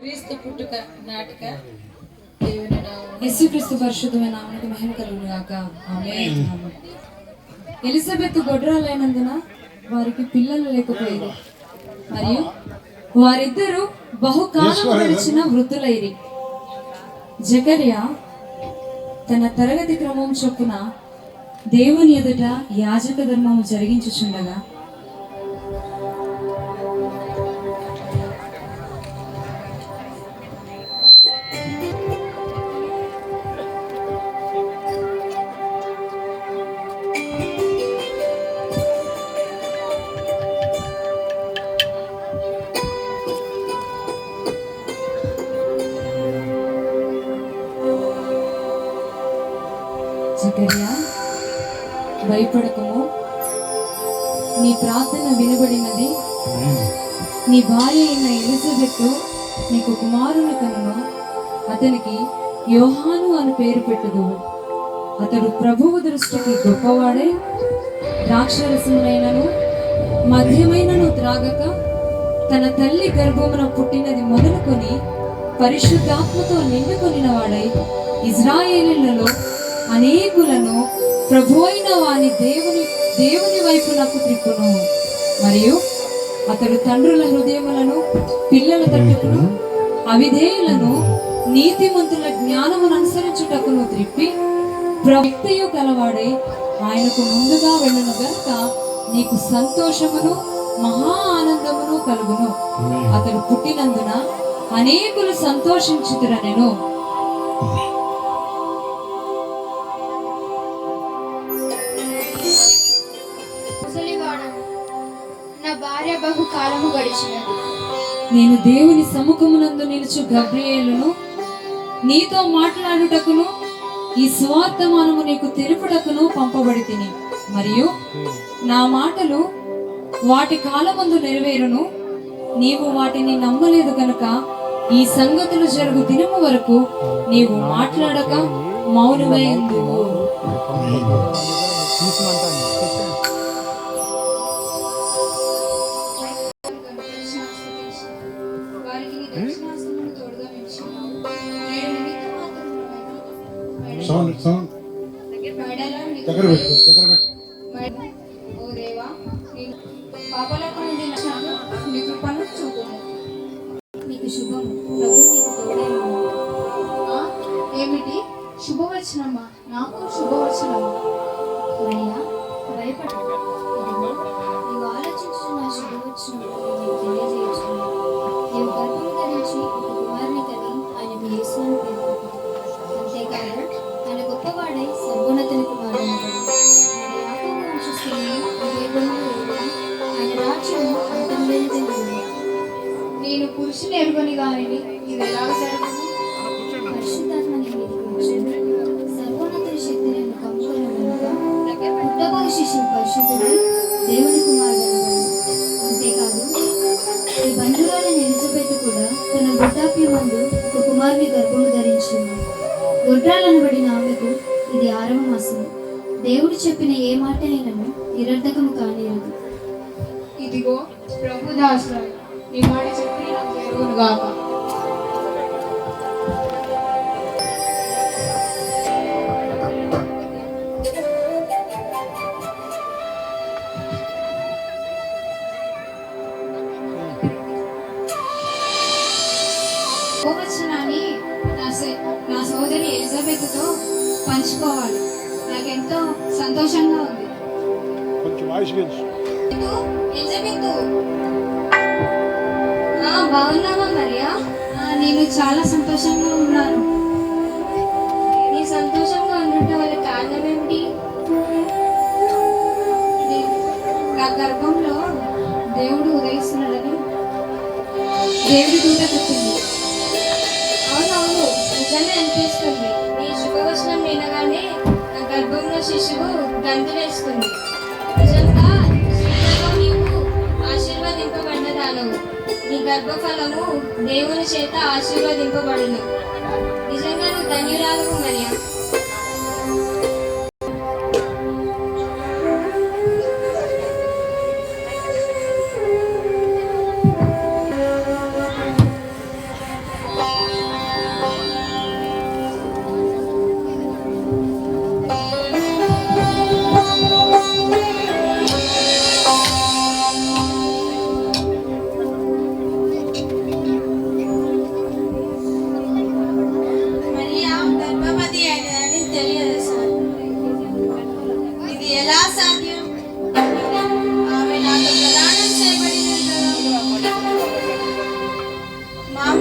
క్రీస్తు పుట్టుక నాటిక దేవుని నామమున యేసుక్రీస్తు పరిశుద్ధమైన నామమునకు మహిమ కలుగును గాక. ఆమేన్. ఎలిజబెత్ గొడ్రాలైనందున వారికి పిల్లలు లేకపోయింది మరియు వారిద్దరూ బహుకాలం గడిచిన వృద్ధులైరి. జకర్యా తన తరగతి క్రమం చొప్పున దేవుని ఎదుట యాజక ధర్మము జరిగించుచుండగా జకర్యా, భయపడకము, నీ ప్రార్థన వినబడినది. నీ భార్య అయిన ఎలిజబెత్ నీకు కుమారుని కనును, అతనికి యోహాను అని పేరు పెట్టుదు. అతడు ప్రభువు దృష్టికి గొప్పవాడై ద్రాక్షరసమునైనను మద్యమైనను త్రాగక తన తల్లి గర్భమున పుట్టినది మొదలుకొని పరిశుద్ధాత్మతో నిండుకొనిన వాడై ఇజ్రాయేలీలలో అనేకులను ప్రభు అయిన వాని దేవుని వైపు నాకు త్రిప్పును. మరియు అతడు తండ్రుల హృదయములను పిల్లల తట్టుకును అవిధేయులను నీతిమంతుల జ్ఞానమును అనుసరించుటకును త్రిప్పి ప్రవక్తయు కలవాడై ఆయనకు ముందుగా వెళ్ళును గనుక నీకు సంతోషమును మహా ఆనందమును కలుగును. అతడు పుట్టినందున అనేకులు సంతోషించుదురనెను. బహుకాలము గడిచినది. నేను దేవుని సముఖమునందు నిలుచు గబ్రియేలును నీతో మాట్లాడుటకును ఈ స్వార్థమానము నీకు తెలుపుటకును పంపబడి తిని, మరియు నా మాటలు వాటి కాలమందు నెరవేరును. నీవు వాటిని నమ్మలేదు కనుక ఈ సంగతులు జరుగు దినము వరకు నీవు మాట్లాడక మౌనమై ఉందువు. నీకు శుభము, ప్రభు నీకు తోడై ఉన్నాడు. ఏమిటి శుభవచనమా? నాకు శుభవచనమా? మరియా, భయపడకు. నీవు ఆలోచించున్న శుభవచనము నీకు తెలియజేస్తున్నాను. నీవు గర్భం ధరించి ఒక కుమారుని కని ఆయనకు యేసు అని పేరు పెట్టు. అంతేకాదు ఆయన గొప్పవాడై సర్వోన్నతుని కుమారుడు. ఆయన యాకోబు వంశస్థులను ఆయన రాజ్యము అంతం లేనిది. నేను పురుషుని ఎరుగని గారిని ఇది ఎలాగ జరుగుతుంది? పరిశుద్ధాత్మని మీదికి వచ్చును. సర్వోన్నతుని శక్తి నేను కమ్ముకొని కనుక పుట్టబోయే శిశువు పరిశుద్ధుడు దేవుని కుమారుడు. అంతేకాదు ఈ బంధువులైన ఎలిజబెత్ కూడా తన వృద్ధాప్యమందు ఒక కుమారుని గర్భము ధరించింది. గొడ్రాలనబడిన ఆమెకు ఇది 6వ మాసము. దేవుడు చెప్పిన ఏ మాటనైనను నిరర్ధకము కానేరదు. ఇదిగో ప్రభు దాసురాలు, నీ మాట చెప్పి నాకు జరుగును గాక. గోవచనాన్ని నా సోదరి ఎలిజబెత్తో పంచుకోవాలి. నాకెంతో సంతోషంగా ఉంది. ఎలిజబెత్, బాగున్నావా మరియా? నేను చాలా సంతోషంగా ఉన్నాను. నీ సంతోషంగా ఉండటం వల్ల కారణం ఏమిటి? నా గర్భంలో దేవుడు ఉదయిస్తున్నాడని దేవుడి దూత చెప్పింది. అవునవును, నిజమే అనిపిస్తుంది. నీ శుభవచనం వినగానే నా గర్భంలో శిశువు గంతులేస్తుంది. నిజంగా నీవు ఆశీర్వదింపబడ్డదానవు. నీ గర్భఫలము దేవుని చేత ఆశీర్వదింపబడును. నిజంగా నువ్వు ధన్యురాలవు మరియా.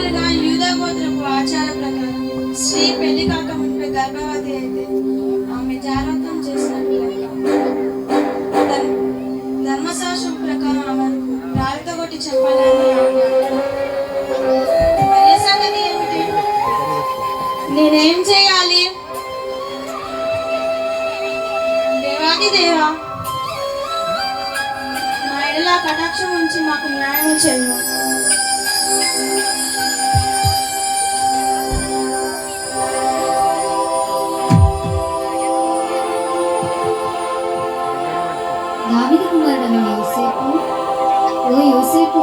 మామూలుగా యూదా గోత్రపు ఆచార ప్రకారం స్త్రీ పెళ్లి కాక ముందు గర్భవతి అయితే ఆమె జాగ్రత్తం చేసినట్లు ధర్మశాస్త్రం ప్రకారం ఆమెను రాళ్ళతో కొట్టి చెప్పాలని సంగతి ఏమిటి? నేనేం చేయాలి? దేవాది దేవా, మా ఎడల కటాక్షం ఉంచి మాకు న్యాయం చెల్లు. దావీదు కుమారుడైన యోసేపు, ఓ యోసేపు,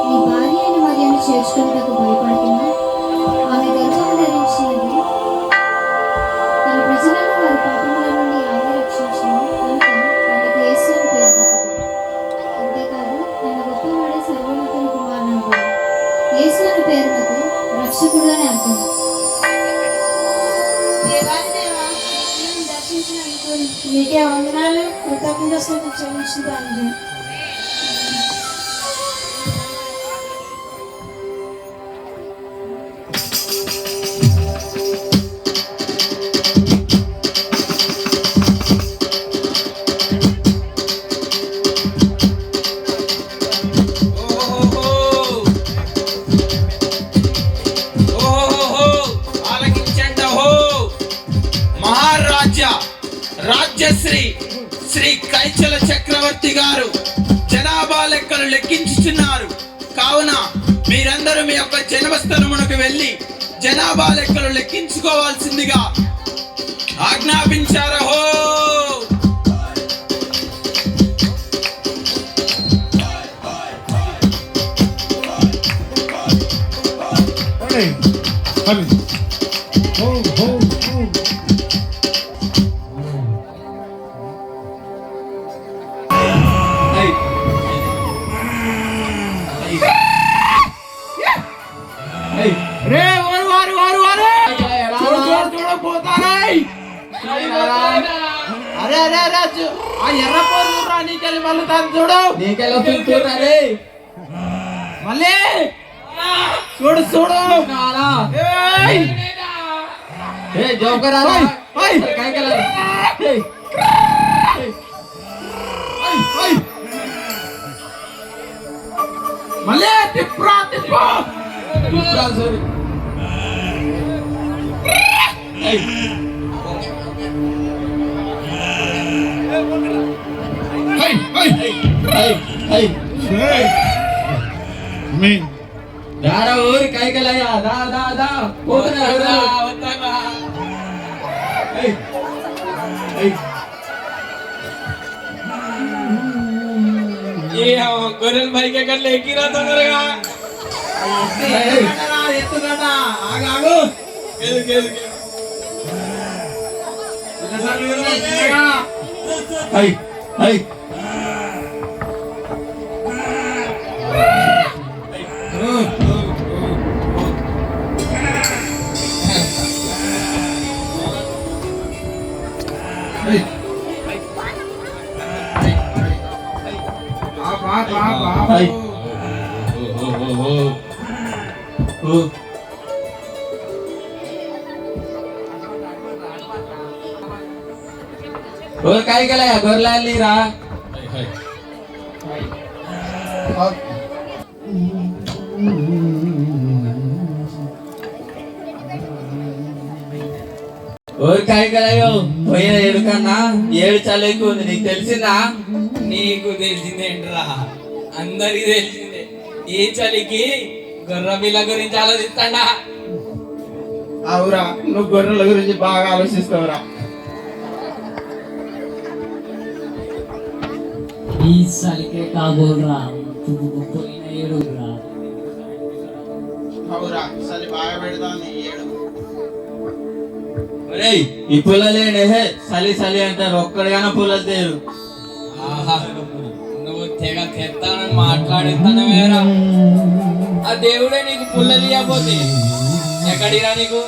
నీ భార్య అయిన మరియను చేర్చుకున్నటకు భయపడుతున్నా. ఆమె గర్భము ధరించినది తన ప్రజలను వారి పాపముల నుండి ఆమె రక్షించును కనుక ఆమెకు యేసు అని పేరు పెట్టుకుంది. అంతేకాదు తన గొప్పవాడే సర్వోన్నతుని కుమారుడు యేసు అనే పేరునకు రక్షకుడు అని అర్థం. దేవాది దేవా, నన్ను దర్శించినందుకు నీకే వందనాలు, కృతజ్ఞతలు చెల్లించుతాను. రాజ్యశ్రీ శ్రీ కైచల చక్రవర్తి గారు జనాభా లెక్కలు లెక్కించుచున్నారు. కావున మీరందరూ మీ యొక్క జన్మస్థలమునకు వెళ్ళి జనాభా లెక్కలు లెక్కించుకోవాల్సిందిగా ఆజ్ఞాపించారహో. ఎర్ర పోరు నీకెళ్ళి మళ్ళీ తాను చూడు, నీకెళ్ళి చూడరే మళ్ళీ చూడు చూడు జోకరా మళ్ళీ తిప్పురా తిప్పు సారీ ఊరి కైకలయ్యా దా దా దా గొర్రెలు పైకి ఎక్కడ ఎక్కిరా తొందరగా ఎత్తుగట ఆగాగు काय केला घरला रा काय करायो పోయిన ఏడు కన్నా ఏడు చాలా ఎక్కువ ఉంది నీకు తెలిసిందా? నీకు తెలిసిందేంట్రా, అందరికి తెలిసిందే. ఈ చలికి గొర్రె పిల్ల గురించి ఆలోచిస్తాడా? అవురా, నువ్వు గొర్రెల గురించి బాగా ఆలోచిస్తావురా. ఈ చలికే కాబోల్రా పోయిన ఏడురా. అవురా, చలి బాగా పెడతాను ఏడు. ఈ పుల్లలేనే చలి చలి అంటారు, ఒక్కడిగానే పుల్లలు తేరు. నువ్వు తెగ తెస్తానని మాట్లాడిస్తాను వేరా. ఆ దేవుడే నీకు పుల్లలు ఇవ్వకపోతే ఎక్కడిరా నీకు?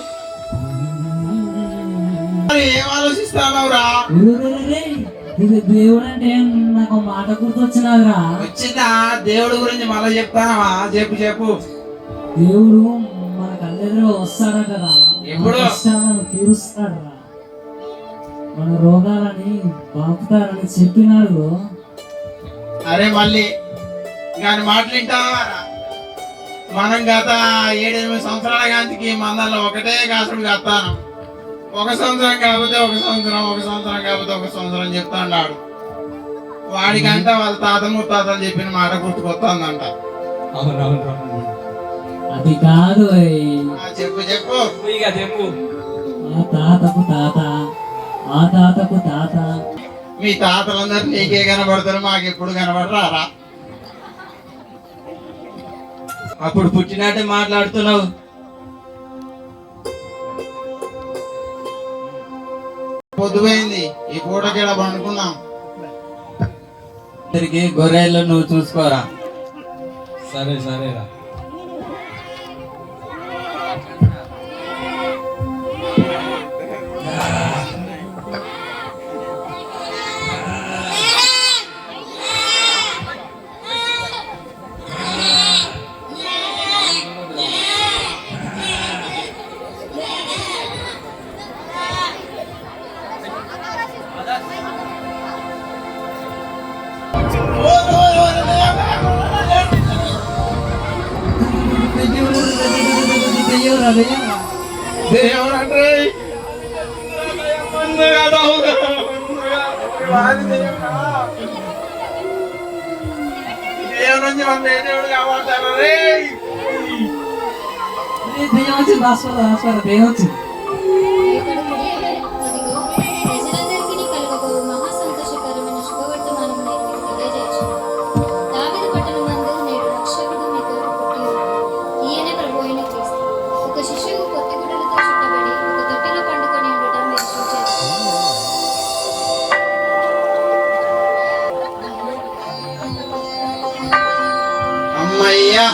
ఏం ఆలోచిస్తావురా? దేవుడు అంటే నాకు మాట గుర్తొచ్చినారా? వచ్చిందా? దేవుడు గురించి మళ్ళీ చెప్తానవా? చెప్పు చెప్పు. దేవుడు మన కళ్ళెదురు వస్తాడటరా. ఎప్పుడు? మన కష్టాలను తీరుస్తాడరా, మన రోగాలని బాపుతారని చెప్పినాడు. అరే మళ్ళీ కానీ మాటలు వింటావా? మనం గత 7-8 సంవత్సరాల గాంతికి మందల్లో ఒకటే కాసుడు కత్తాను. ఒక సంవత్సరం కాకపోతే ఒక సంవత్సరం, ఒక సంవత్సరం కాకపోతే ఒక సంవత్సరం చెప్తా అన్నాడు. వాడికంట వాళ్ళ తాత ముత్తాతలు చెప్పిన మాట గుర్తుకొస్తుందంట. అది కాదు ఓయ్. చెప్పు చెప్పు. ఇక చెప్పు. ఆ తాతకు తాత, ఆ తాతకు తాత. మీ తాతలందరూ నీకే కనబడతారు, మాకు ఎప్పుడు కనబడరారా? అప్పుడు పుట్టినట్టే మాట్లాడుతున్నావు. పొద్దుపోయింది, ఈ పూటకి ఇలా పండుకుందాం. తిరిగి గొర్రెలు నువ్వు చూసుకోరా. సరే సరేరా. దేవుడంటే దేవుడు నుంచి మన దేవుడు కావాలంటారా రే? దెయ్యం వచ్చింది, దెయ్యం వచ్చింది. ఇదిగో ప్రజలందరికీ కలుగబో మహా సంతోషకరమైన శుభవర్తమానం నేను మీకు తెలియజేయుచున్నాను. దావీదు పట్టణమందు నేడు రక్షకుడు మీకు పుట్టియున్నాడు. ఈయనే ప్రభువైన క్రీస్తు. ఒక శిశువు కొత్త గుడ్డలతో చుట్టబడి ఒక తొట్టిలో పండుకొని ఉండటం మీరు చూచారు. అమ్మయ్యా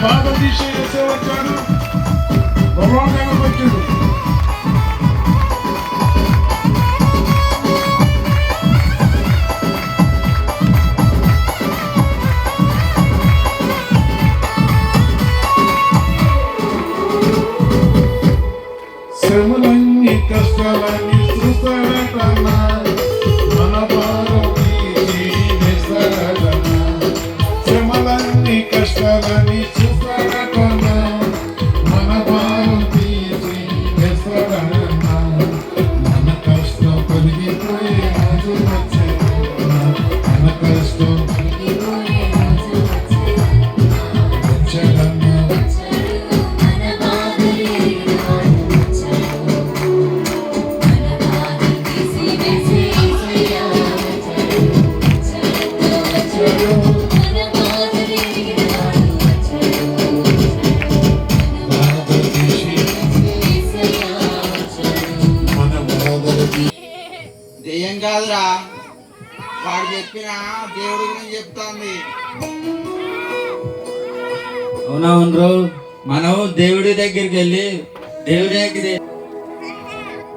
బాధ తీసేసే వచ్చాడు, భగవాన్ వచ్చాడు. శ్రమలన్నీ కష్టాలన్నీ చూస్తాడటన్నా, మన భారం తీసి వేస్తాడటన్నా. శ్రమలన్నీ కష్టాలని చూస్తాడటన్నా, మన భారం తీసి వేస్తాడటన్నా. మన కష్టం తొలగిపోయే రోజు వచ్చేనా, మన కష్టం తొలగిపోయే రోజు వచ్చేదన్నా. దెయ్యం కాదురా, వాడు చెప్పిన దేవుడి గురించి చెప్తాంది. అవునవును, మనం దేవుడి దగ్గరికి వెళ్ళి దేవుడి దగ్గర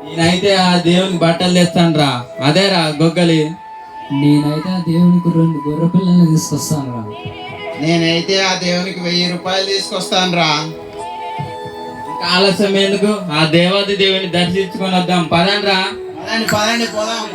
నేనైతే ఆ దేవునికి బట్టలు తెస్తాను రా. అదేరా గొగ్గలి. నేనైతే ఆ దేవునికి 2 గొర్రె పిల్లల్ని తీసుకొస్తాను రా. నేనైతే ఆ దేవునికి 1000 రూపాయలు తీసుకొస్తాను రా. ఇంకా ఆలస్యం ఎందుకు? ఆ దేవాది దేవుని దర్శించుకొని వద్దాం. పదండి రా. పదండి పదండి పోదాం.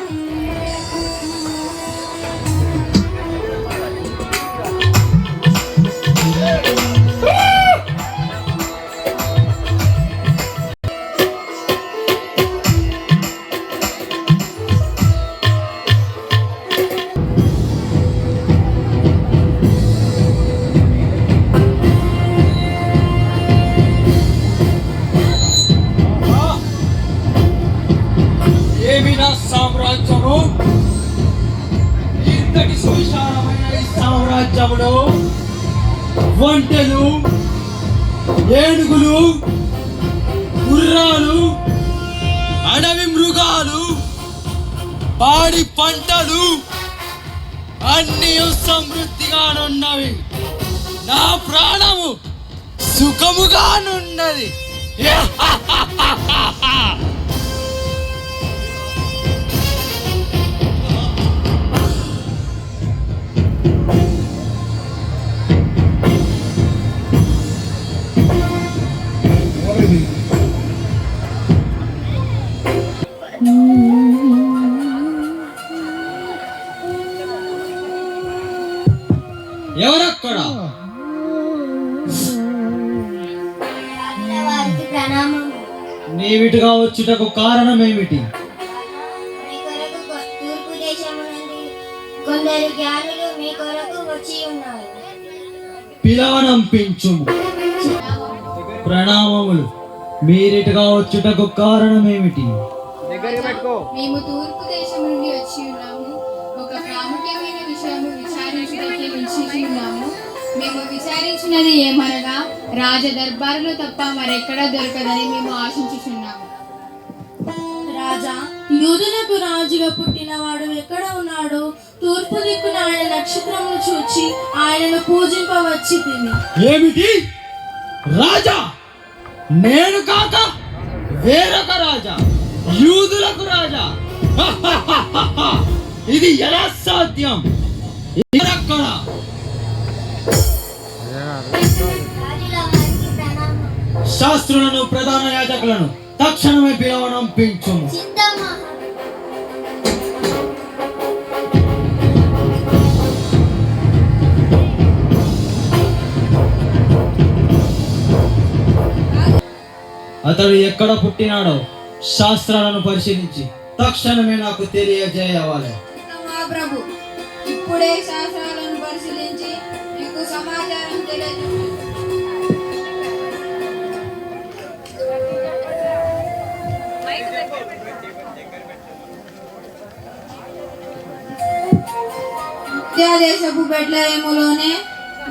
ఏమి నా సామ్రాజ్యము, ఇంతటి సువిశాలమైన ఈ సామ్రాజ్యములో ఒంటెలు, ఏనుగులు, గుర్రాలు, అడవి మృగాలు, పాడి పంటలు అన్నీ సమృద్ధిగానున్నవి. నా ప్రాణము సుఖముగానున్నది. ఎవరక్కడ? వారికి ప్రణామం. నీవిటుగా వచ్చుటకు కారణం ఏమిటి? మీ కొరకు తూర్పు దేశము నుండి కొందరు జ్ఞానులు మీ కొరకు వచ్చి ఉన్నారు. పిలవనంపించుము. ప్రణామములు. మీరిటుగా వచ్చుటకు కారణం ఏమిటి? మేము తూర్పు దేశం నుండి వచ్చి ఉన్నాము. ఒక ప్రాముఖ్యమైన విషయము విచారించడానికి వచ్చి ఉన్నాము. మేము విచారించినది ఏమనగా రాజ దర్బారులో తప్ప మరెక్కడా దొరకదని మేము ఆశించుచున్నాము. రాజా, యూదులకు రాజుగా పుట్టినవాడు ఎక్కడ ఉన్నాడు? తూర్పు దిక్కున ఆయన నక్షత్రమును చూచి ఆయనను పూజింపవచ్చి తిని. ఏమిటి? రాజా? నేను కాక వేరొక రాజా? యూదులకు రాజా? ఇది ఎలా సాధ్యం? ఎక్కడ? రాజుల వారికి ప్రణామం. శాస్త్రులను ప్రధాన యాజకులను తక్షణమే పిలవనంపించుము. చిత్తం మహా అతడు ఎక్కడ పుట్టినాడో శాస్త్రాలను పరిశీలించి తక్షణమే నాకు తెలియజేయవాలి. ప్రభు, ఇప్పుడే శాస్త్రాలను పరిశీలించి మీకు సమాచారం తెలియజేస్తాను. దేశపు బెత్లెహేములోనే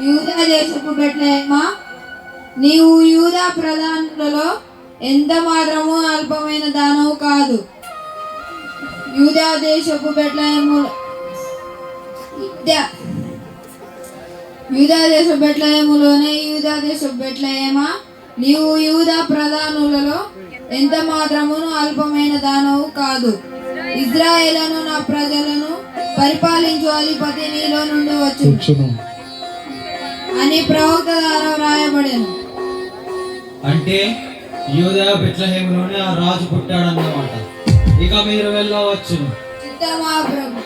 యూదా దేశపు బెత్లెహేమా, నీవు యూదా ప్రధానులలో ఎంత మాత్రము అల్పమైన దానవు కాదు. యూదా దేశపు బెత్లెహేములోనే యూదా దేశపు బెత్లెహేమా, నీవు యూదా ప్రధానులలో ఎంత మాత్రమును అల్పమైన దానవు కాదు. ఇజ్రాయేలును నా ప్రజలను పరిపాలించు అధిపతి నీలో నుండి వచ్చును అని ప్రవక్త ద్వారా వ్రాయబడెను. అంటే యూదా బెత్లెహేములోనే ఆ రాజు పుట్టాడన్నమాట. ఇక మీరు వెళ్ళవచ్చును. చిత్తమా ప్రభు.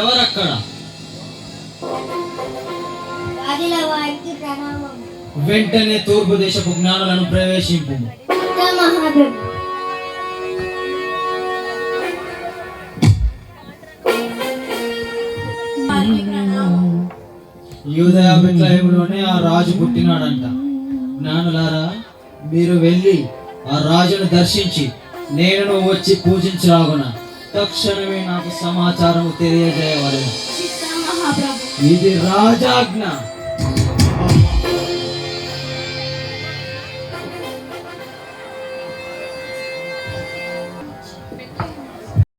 ఎవరక్కడ? రాజుల వారికి ప్రణామం. వెంటనే తూర్పు దేశపు జ్ఞానులను ప్రవేశింపు. చిత్తం మహాప్రభు. యూదా బెత్లెహేములోనే ఆ రాజు పుట్టినాడంట. జ్ఞానులారా, మీరు వెళ్ళి ఆ రాజును దర్శించి నేను వచ్చి పూజించరాగున తక్షణమే నాకు సమాచారం తెలియజేయవలెను. చిత్తం మహాప్రభు. ఇది రాజాజ్ఞ.